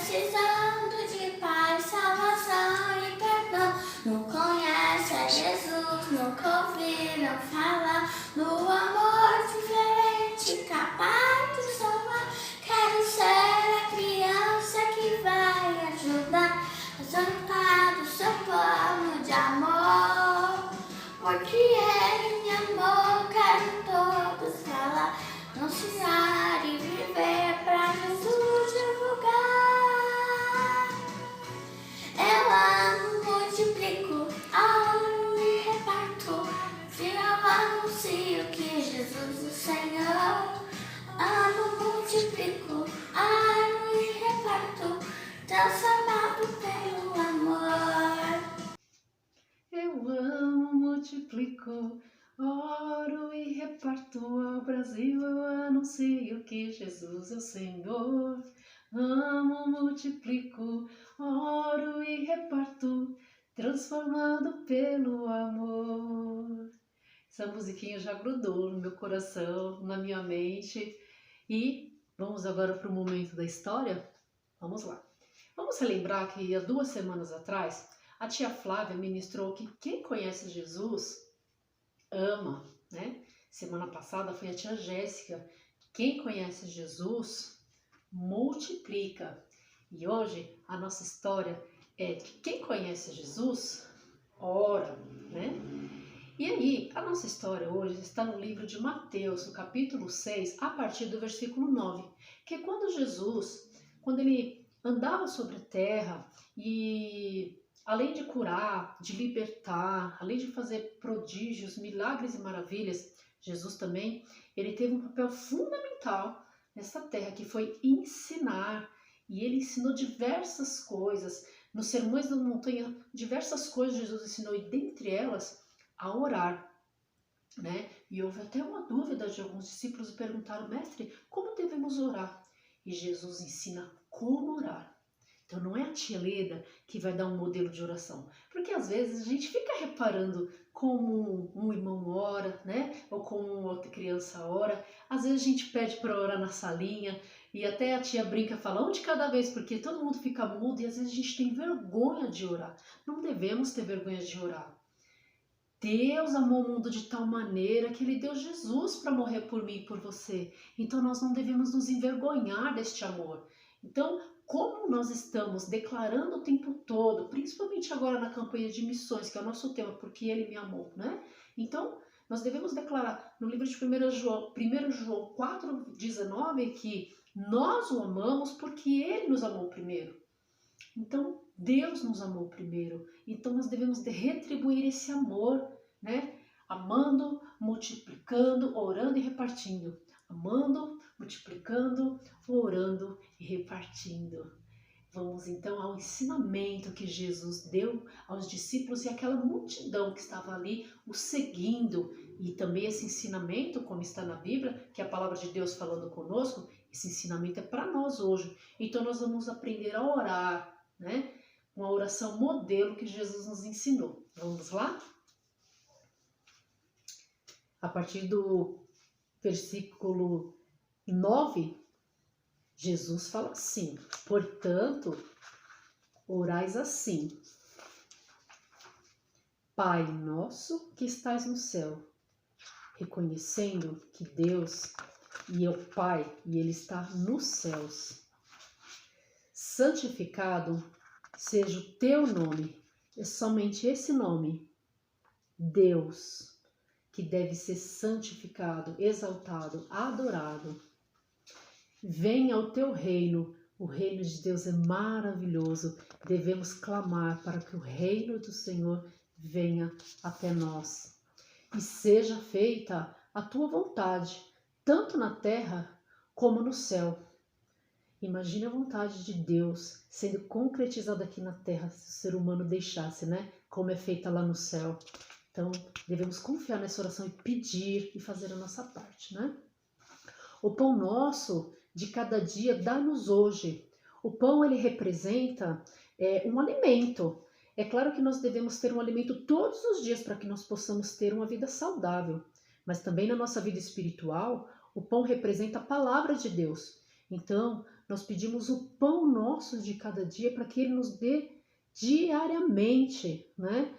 precisando de paz, salvação e perdão. Não conhece a Jesus, nunca ouviram falar no amor diferente, capaz de salvar. Quero ser a criança que vai ajudar a soltar do seu plano de amor. Porque Ele me amou, quero todos falar, anunciar e viver pra Jesus divulgar. Eu amo, multiplico, amo e reparto. Se eu anuncio que Jesus é o Senhor. Amo, multiplico, amo e reparto, transformado pelo amor. Eu amo, multiplico, oro e reparto ao Brasil. Eu anuncio que Jesus é o Senhor. Amo, multiplico, oro e reparto, transformado pelo amor. Essa musiquinha já grudou no meu coração, na minha mente. E vamos agora para o momento da história? Vamos lá. Vamos relembrar que há 2 semanas atrás, a tia Flávia ministrou que quem conhece Jesus ama, né? Semana passada foi a tia Jéssica. Quem conhece Jesus multiplica. E hoje a nossa história é que quem conhece Jesus ora, né? E aí, a nossa história hoje está no livro de Mateus, no capítulo 6, a partir do versículo 9, que é quando Jesus, quando ele andava sobre a terra e além de curar, de libertar, além de fazer prodígios, milagres e maravilhas, Jesus também, ele teve um papel fundamental nessa terra, que foi ensinar. E ele ensinou diversas coisas. Nos Sermões da Montanha, diversas coisas Jesus ensinou, e dentre elas, a orar, né? E houve até uma dúvida de alguns discípulos e perguntaram: mestre, como devemos orar? E Jesus ensina como orar. Então não é a tia Leda que vai dar um modelo de oração, porque às vezes a gente fica reparando como um irmão ora, né? Ou como outra criança ora. Às vezes a gente pede para orar na salinha e até a tia brinca, fala um de cada vez, porque todo mundo fica mudo e às vezes a gente tem vergonha de orar. Não devemos ter vergonha de orar. Deus amou o mundo de tal maneira que Ele deu Jesus para morrer por mim e por você. Então nós não devemos nos envergonhar deste amor. Então, como nós estamos declarando o tempo todo, principalmente agora na campanha de missões, que é o nosso tema, porque Ele me amou, né? Então, nós devemos declarar no livro de 1 João 4,19 que nós o amamos porque Ele nos amou primeiro. Então, Deus nos amou primeiro. Então, nós devemos retribuir esse amor, né? Amando, multiplicando, orando e repartindo. Amando, multiplicando, orando e repartindo. Vamos então ao ensinamento que Jesus deu aos discípulos e aquela multidão que estava ali o seguindo. E também esse ensinamento, como está na Bíblia, que é a palavra de Deus falando conosco, esse ensinamento é para nós hoje. Então nós vamos aprender a orar, né? Uma oração modelo que Jesus nos ensinou. Vamos lá? A partir do versículo 9, Jesus fala assim: portanto, orais assim: Pai nosso que estais no céu, reconhecendo que Deus é o Pai e Ele está nos céus. Santificado seja o teu nome, é somente esse nome, Deus, que deve ser santificado, exaltado, adorado. Venha o teu reino, o reino de Deus é maravilhoso, devemos clamar para que o reino do Senhor venha até nós. E seja feita a tua vontade, tanto na terra como no céu. Imagine a vontade de Deus sendo concretizada aqui na terra, se o ser humano deixasse, né? Como é feita lá no céu. Então, devemos confiar nessa oração e pedir e fazer a nossa parte, né? O pão nosso de cada dia dá-nos hoje. O pão, ele representa um alimento. É claro que nós devemos ter um alimento todos os dias para que nós possamos ter uma vida saudável. Mas também na nossa vida espiritual, o pão representa a palavra de Deus. Então, nós pedimos o pão nosso de cada dia para que Ele nos dê diariamente, né?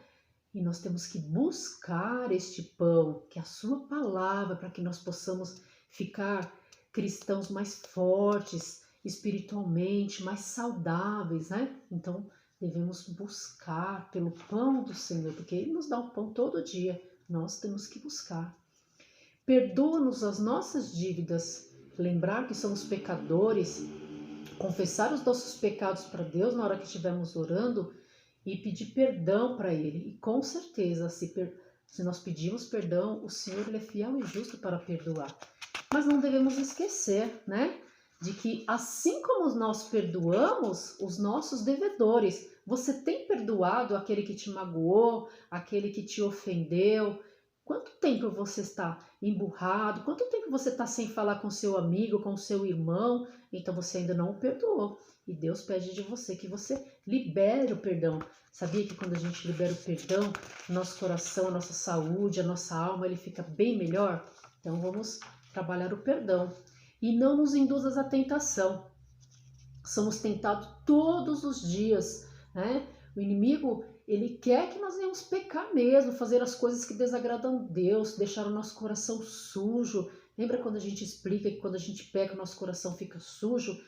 E nós temos que buscar este pão, que é a sua palavra, para que nós possamos ficar cristãos mais fortes, espiritualmente, mais saudáveis, né? Então, devemos buscar pelo pão do Senhor, porque Ele nos dá o pão todo dia. Nós temos que buscar. Perdoa-nos as nossas dívidas, lembrar que somos pecadores, confessar os nossos pecados para Deus na hora que estivermos orando e pedir perdão para Ele. E com certeza, se nós pedimos perdão, o Senhor Ele é fiel e justo para perdoar. Mas não devemos esquecer, né, de que assim como nós perdoamos os nossos devedores, você tem perdoado aquele que te magoou, aquele que te ofendeu? Quanto tempo você está emburrado? Quanto tempo você está sem falar com seu amigo, com seu irmão? Então você ainda não o perdoou. E Deus pede de você que você libere o perdão. Sabia que quando a gente libera o perdão, nosso coração, a nossa saúde, a nossa alma, ele fica bem melhor? Então vamos trabalhar o perdão. E não nos induzas à tentação. Somos tentados todos os dias, né? O inimigo, ele quer que nós venhamos pecar mesmo, fazer as coisas que desagradam a Deus, deixar o nosso coração sujo. Lembra quando a gente explica que quando a gente peca, o nosso coração fica sujo?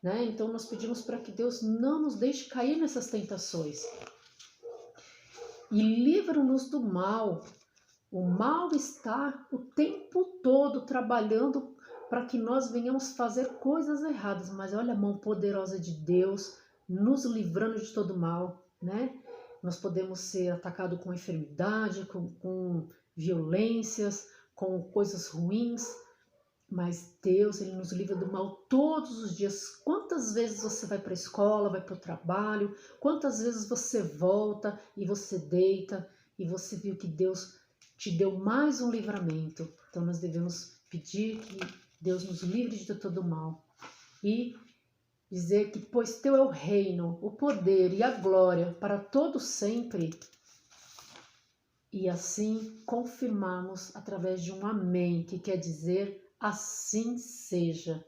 Né? Então nós pedimos para que Deus não nos deixe cair nessas tentações. E livra-nos do mal. O mal está o tempo todo trabalhando para que nós venhamos fazer coisas erradas. Mas olha a mão poderosa de Deus nos livrando de todo mal, né? Nós podemos ser atacados com enfermidade, com violências, com coisas ruins. Mas Deus, Ele nos livra do mal todos os dias. Quantas vezes você vai para a escola, vai para o trabalho, quantas vezes você volta e você deita e você viu que Deus te deu mais um livramento. Então nós devemos pedir que Deus nos livre de todo mal e dizer que pois teu é o reino, o poder e a glória para todo sempre. E assim confirmamos através de um amém, que quer dizer assim seja.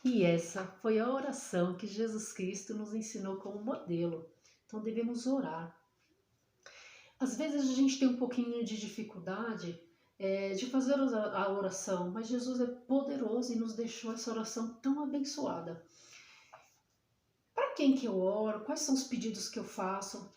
E essa foi a oração que Jesus Cristo nos ensinou como modelo. Então devemos orar. Às vezes a gente tem um pouquinho de dificuldade de fazer a oração, mas Jesus é poderoso e nos deixou essa oração tão abençoada. Para quem que eu oro? Quais são os pedidos que eu faço?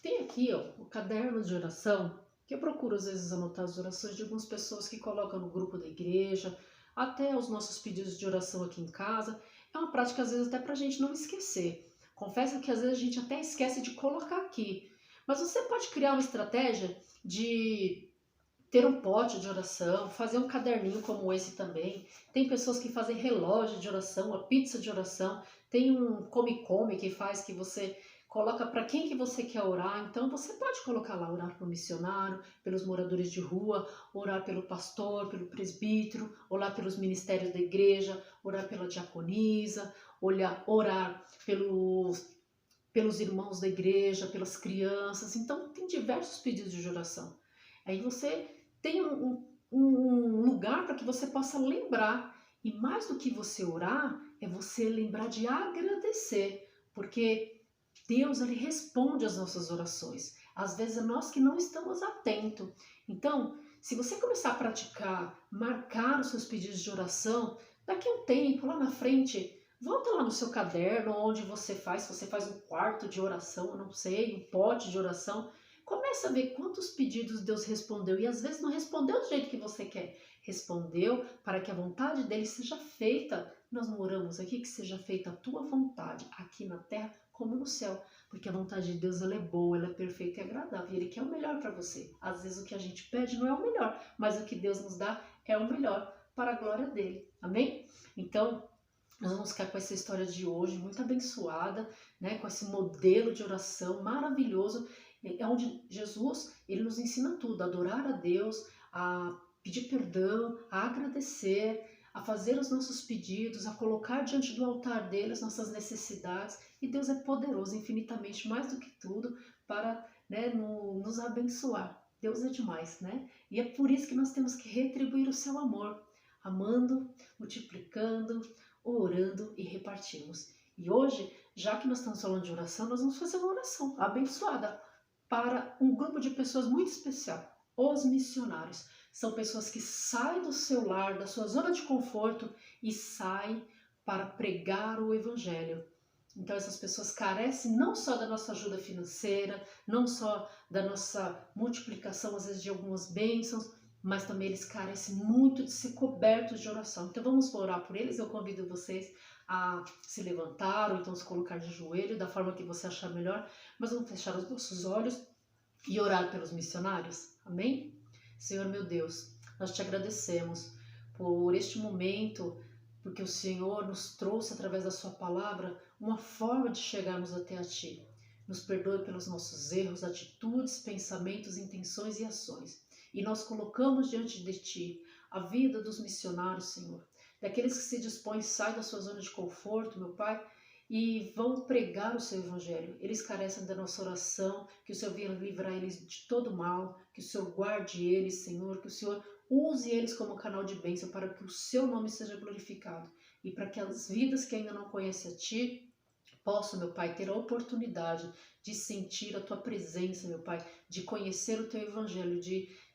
Tem aqui o caderno de oração, que eu procuro às vezes anotar as orações de algumas pessoas que colocam no grupo da igreja, até os nossos pedidos de oração aqui em casa. É uma prática às vezes até para a gente não esquecer. Confesso que às vezes a gente até esquece de colocar aqui. Mas você pode criar uma estratégia de ter um pote de oração, fazer um caderninho como esse também. Tem pessoas que fazem relógio de oração, uma pizza de oração. Tem um come-come que faz que você coloca para quem que você quer orar. Então você pode colocar lá, orar pelo missionário, pelos moradores de rua, orar pelo pastor, pelo presbítero, orar pelos ministérios da igreja, orar pela diaconisa, orar pelos irmãos da igreja, pelas crianças. Então tem diversos pedidos de oração. Aí você tem um lugar para que você possa lembrar. E mais do que você orar, é você lembrar de agradecer. Porque Deus, Ele responde às nossas orações. Às vezes é nós que não estamos atentos. Então, se você começar a praticar, marcar os seus pedidos de oração, daqui a um tempo, lá na frente, volta lá no seu caderno, onde você faz, se você faz um quarto de oração, eu não sei, um pote de oração, começa a ver quantos pedidos Deus respondeu. E às vezes não respondeu do jeito que você quer. Respondeu para que a vontade dele seja feita. Nós oramos aqui que seja feita a tua vontade, aqui na terra como no céu. Porque a vontade de Deus ela é boa, ela é perfeita e agradável. E Ele quer o melhor para você. Às vezes o que a gente pede não é o melhor, mas o que Deus nos dá é o melhor para a glória dele. Amém? Então, nós vamos ficar com essa história de hoje, muito abençoada, né? Com esse modelo de oração maravilhoso, onde Jesus ele nos ensina tudo, a adorar a Deus, a pedir perdão, a agradecer, a fazer os nossos pedidos, a colocar diante do altar dele as nossas necessidades. E Deus é poderoso, infinitamente mais do que tudo, para nos abençoar. Deus é demais, né? E é por isso que nós temos que retribuir o seu amor, amando, multiplicando, orando e repartimos. E hoje, já que nós estamos falando de oração, nós vamos fazer uma oração abençoada para um grupo de pessoas muito especial, os missionários. São pessoas que saem do seu lar, da sua zona de conforto e saem para pregar o Evangelho. Então essas pessoas carecem não só da nossa ajuda financeira, não só da nossa multiplicação, às vezes, de algumas bênçãos, mas também eles carecem muito de ser cobertos de oração. Então vamos orar por eles. Eu convido vocês a se levantar ou então se colocar de joelho, da forma que você achar melhor, mas vamos fechar os nossos olhos e orar pelos missionários. Amém? Senhor meu Deus, nós te agradecemos por este momento, porque o Senhor nos trouxe através da sua palavra uma forma de chegarmos até a Ti. Nos perdoe pelos nossos erros, atitudes, pensamentos, intenções e ações. E nós colocamos diante de Ti a vida dos missionários, Senhor. Daqueles que se dispõem, saem da sua zona de conforto, meu Pai, e vão pregar o Seu Evangelho. Eles carecem da nossa oração, que o Senhor venha livrar eles de todo mal, que o Senhor guarde eles, Senhor, que o Senhor use eles como canal de bênção para que o Seu nome seja glorificado e para que as vidas que ainda não conhecem a Ti possam, meu Pai, ter a oportunidade de sentir a Tua presença, meu Pai, de conhecer o Teu Evangelho,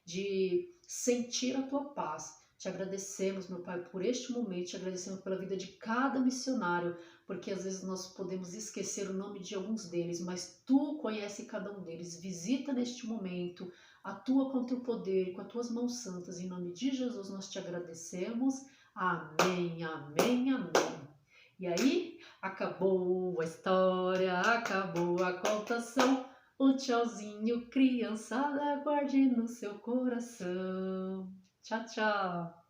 de sentir a Tua paz. Te agradecemos, meu Pai, por este momento, te agradecemos pela vida de cada missionário, porque às vezes nós podemos esquecer o nome de alguns deles, mas Tu conhece cada um deles. Visita neste momento, atua com Teu poder, com as Tuas mãos santas. Em nome de Jesus nós te agradecemos. Amém, amém, amém. E aí, acabou a história, acabou a contação. Um tchauzinho, criançada, guarde no seu coração. Tchau, tchau.